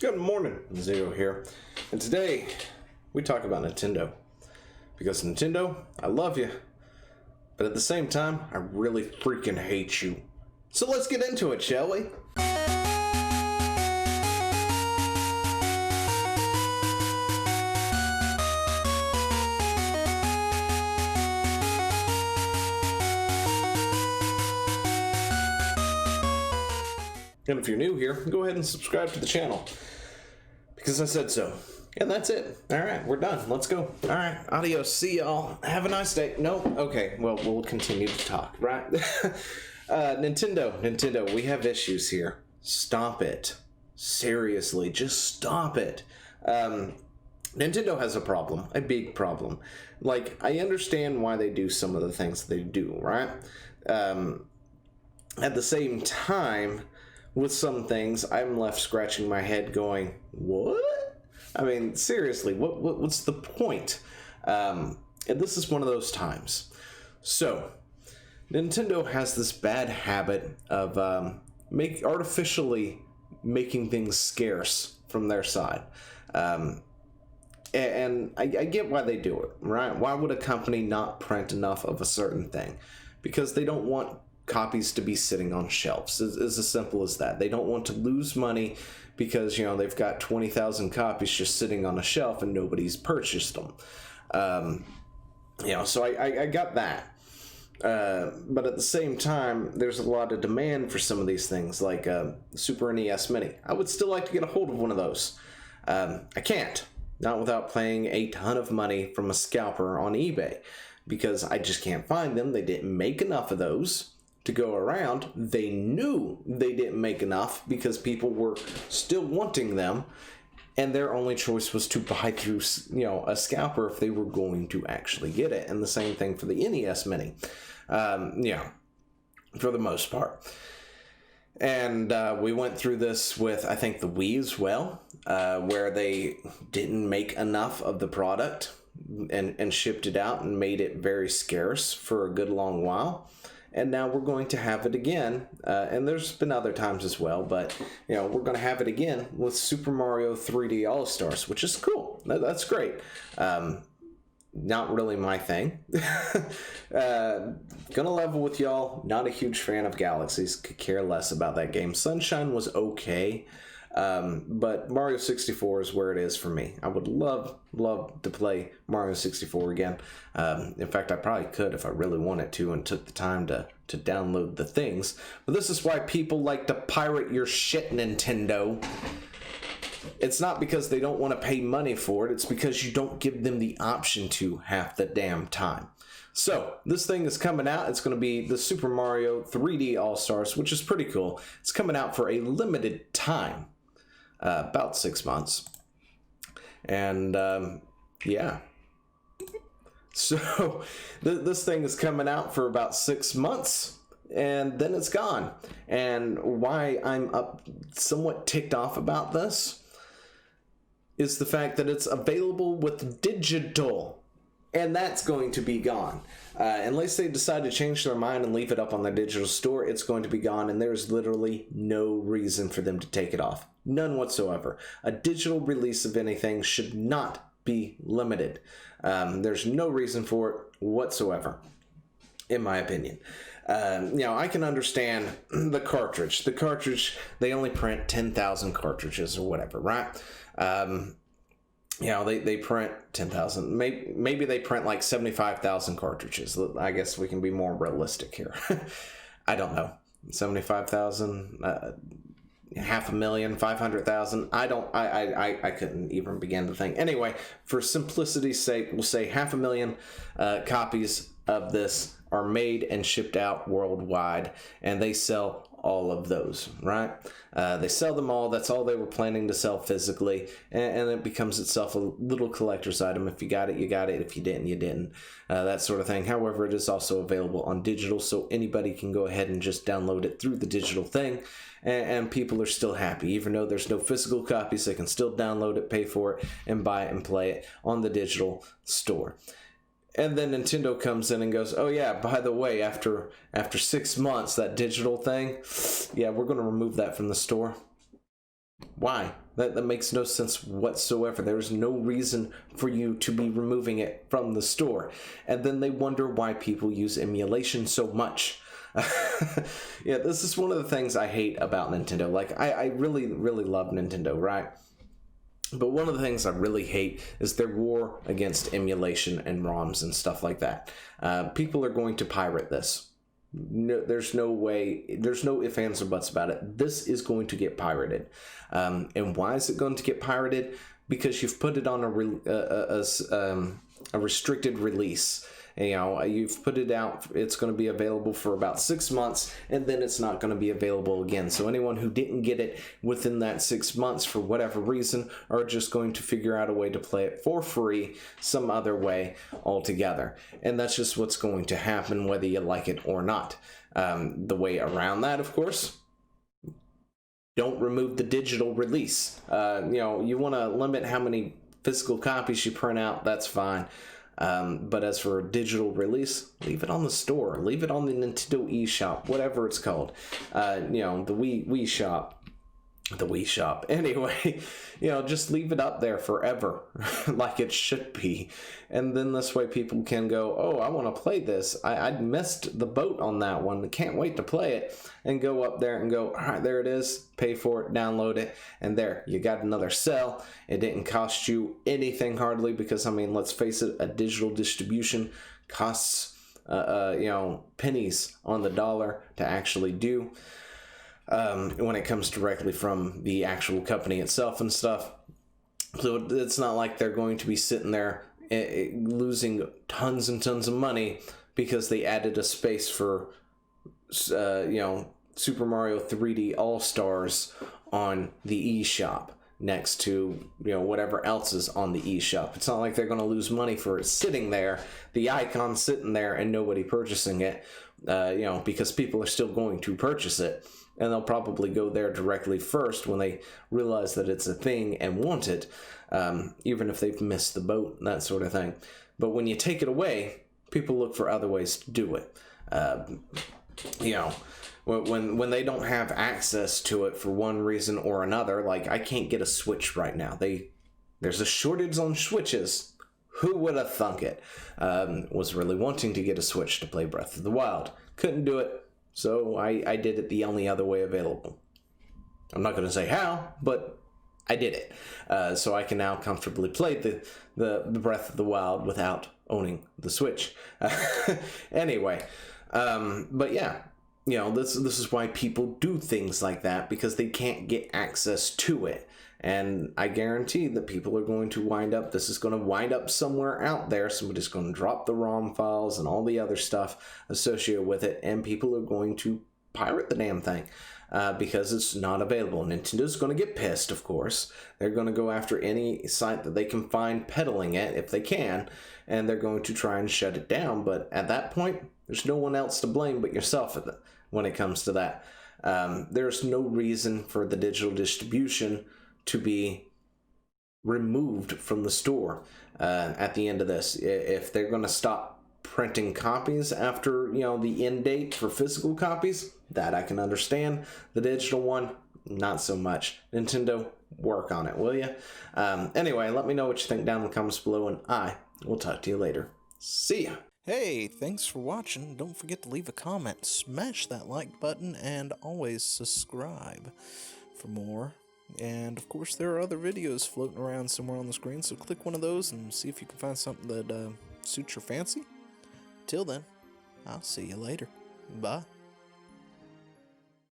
Good morning, Zero here, and today we talk about Nintendo. Because Nintendo, I love you, but at the same time, I really freaking hate you. So let's get into it, shall we? And if you're new here, go ahead and subscribe to the channel, because I said so. And that's it. All right, we're done. Let's go. All right, adios. See y'all. Have a nice day. No? Okay, well, we'll continue to talk, right? Nintendo, we have issues here. Stop it. Seriously, just stop it. Nintendo has a problem, a big problem. Like, I understand why they do some of the things they do, right? At the same time, with some things, I'm left scratching my head going, what? I mean, seriously, what's the point? And this is one of those times. So, Nintendo has this bad habit of artificially making things scarce from their side. And I get why they do it, right? Why would a company not print enough of a certain thing? Because they don't want copies to be sitting on shelves. It's as simple as that. They don't want to lose money because, you know, they've got 20,000 copies just sitting on a shelf and nobody's purchased them. You know, so I got that. But at the same time, there's a lot of demand for some of these things, like Super NES Mini. I would still like to get a hold of one of those. I can't. Not without paying a ton of money from a scalper on eBay, because I just can't find them. They didn't make enough of those to go around. They knew they didn't make enough because people were still wanting them, and their only choice was to buy through, you know, a scalper if they were going to actually get it. And the same thing for the NES Mini, yeah, for the most part. And we went through this with, I think, the Wii as well, where they didn't make enough of the product and shipped it out and made it very scarce for a good long while. And now we're going to have it again, and there's been other times as well, but, you know, we're going to have it again with Super Mario 3D All-Stars, which is cool. That's great. Not really my thing. Gonna level with y'all, not a huge fan of Galaxies, could care less about that game. Sunshine was okay, but Mario 64 is where it is for me. I would love to play Mario 64 again. In fact, I probably could if I really wanted to and took the time to download the things. But this is why people like to pirate your shit, Nintendo. It's not because they don't want to pay money for it. It's because you don't give them the option to half the damn time. So, this thing is coming out. It's going to be the Super Mario 3D All-Stars, which is pretty cool. It's coming out for a limited time. About 6 months. And, yeah. So, this thing is coming out for about 6 months, and then it's gone. And why I'm somewhat ticked off about this is the fact that it's available with digital, and that's going to be gone. Unless they decide to change their mind and leave it up on the digital store, it's going to be gone, and there's literally no reason for them to take it off. None whatsoever. A digital release of anything should not be limited. There's no reason for it whatsoever, in my opinion. You know, I can understand the cartridge. The cartridge, they only print 10,000 cartridges or whatever, right? You know, they print 10,000. Maybe they print like 75,000 cartridges. I guess we can be more realistic here. I don't know. 75,000, 500,000, 500,000. I couldn't even begin to think. Anyway, for simplicity's sake, we'll say 500,000 copies of this are made and shipped out worldwide, and they sell all of those, right? They sell them all. That's all they were planning to sell physically, and it becomes itself a little collector's item. If you got it, you got it. If you didn't, you didn't. That sort of thing. However, it is also available on digital, so anybody can go ahead and just download it through the digital thing, and people are still happy. Even though there's no physical copies, they can still download it, pay for it, and buy it and play it on the digital store. And then Nintendo comes in and goes, oh yeah, by the way, after 6 months, that digital thing, yeah, we're going to remove that from the store. Why? That makes no sense whatsoever. There's no reason for you to be removing it from the store. And then they wonder why people use emulation so much. Yeah, this is one of the things I hate about Nintendo. Like, I really, really love Nintendo, right? But one of the things I really hate is their war against emulation and ROMs and stuff like that. People are going to pirate this. No, there's no way, there's no ifs, ands, or buts about it. This is going to get pirated. And why is it going to get pirated? Because you've put it on a restricted release. You know, you've put it out, it's going to be available for about 6 months, and then it's not going to be available again. So anyone who didn't get it within that 6 months for whatever reason are just going to figure out a way to play it for free some other way altogether. And that's just what's going to happen whether you like it or not. The way around that, of course, don't remove the digital release. You know, you want to limit how many physical copies you print out, that's fine. But as for digital release, leave it on the store, leave it on the Nintendo eShop, whatever it's called. You know, the Wii Shop. The Wii Shop. Anyway, you know, just leave it up there forever, like it should be. And then this way people can go, oh, I want to play this. I missed the boat on that one. Can't wait to play it. And go up there and go, all right, there it is. Pay for it, download it, and there, you got another sell. It didn't cost you anything hardly because, I mean, let's face it, a digital distribution costs, you know, pennies on the dollar to actually do. When it comes directly from the actual company itself and stuff. So it's not like they're going to be sitting there losing tons and tons of money because they added a space for, you know, Super Mario 3D All-Stars on the eShop next to, you know, whatever else is on the eShop. It's not like they're going to lose money for it sitting there, the icon sitting there and nobody purchasing it, you know, because people are still going to purchase it. And they'll probably go there directly first when they realize that it's a thing and want it, even if they've missed the boat, that sort of thing. But when you take it away, people look for other ways to do it. You know, when they don't have access to it for one reason or another, like I can't get a Switch right now. There's a shortage on Switches. Who would have thunk it? Was really wanting to get a Switch to play Breath of the Wild. Couldn't do it. So I did it the only other way available. I'm not going to say how, but I did it. So I can now comfortably play the Breath of the Wild without owning the Switch. Anyway, but yeah, you know, this is why people do things like that, because they can't get access to it. And I guarantee that people are going to this is going to wind up somewhere out there. Somebody's going to drop the ROM files and all the other stuff associated with it, and people are going to pirate the damn thing because it's not available. Nintendo's going to get pissed, of course. They're going to go after any site that they can find peddling it, if they can, and they're going to try and shut it down. But at that point, there's no one else to blame but yourself when it comes to that. There's no reason for the digital distribution to be removed from the store at the end of this. If they're going to stop printing copies after, you know, the end date for physical copies, that I can understand. The digital one, not so much. Nintendo, work on it, will you? Anyway, let me know what you think down in the comments below, and I will talk to you later. See ya! Hey, thanks for watching. Don't forget to leave a comment, smash that like button, and always subscribe for more. And of course there are other videos floating around somewhere on the screen, so click one of those and see if you can find something that suits your fancy. Till then, I'll see you later. Bye.